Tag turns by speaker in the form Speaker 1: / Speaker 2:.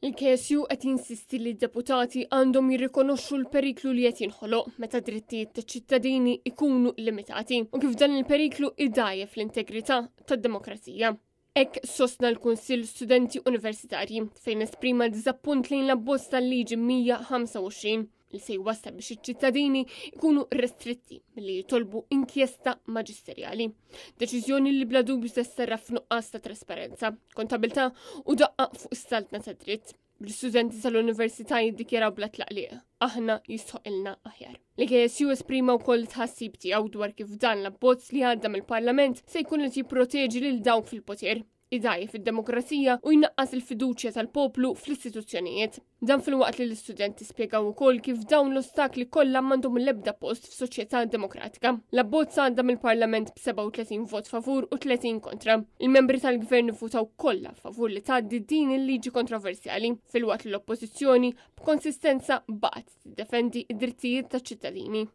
Speaker 1: Il-KSU qed jinsisti li d-deputati għandhom jirrikonoxxu l-periklu li qed jinħoloq meta drittijiet taċ-ċittadini ikunu limitati u kif dan il-periklu idajjef l-integrità tad-demokrazija. Hekk sostna l-Kunsill Studenti Universitarji fejn esprima diżappunt lejn l-abbozz tal-liġi 125 li se jwassal biex iċ-ċittadini ikunu restritti milli jitolbu inkjesta maġisterjali. Deċiżjoni li bla dubju tessarra f'nuqqas ta' trasparenza, kontabilità u daqqa fuq is-saltna ta' dritt. L-istudenti tal-Università jiddikjaraw bla tlaqliq, aħna jistħoqilna aħjar. L-KSU esprima wkoll tħassib tiegħu dwar kif dan l-abbozz li għadda mill-Parlament se jkun qed jipproteġi lil dawk fil-poter, idajjef fid-demokrazija u jnaqqas il-fiduċja tal-poplu fl-istituzzjonijiet. Dan fil-waqt li l-istudenti spjegaw ukoll kif dawn l-ostakli kollha m'għandhom l-ebda post f'soċjetà demokratika. L-abbozz għadda mill-Parlament b'37 vot favur u 30 kontra. Il-membri tal-Gvern votaw kollha favur li tgħaddi din il-liġi kontroversjali fil-waqt li l-Oppożizzjoni b'konsistenza baqgħet tiddefendi id-drittijiet taċ-ċittadini.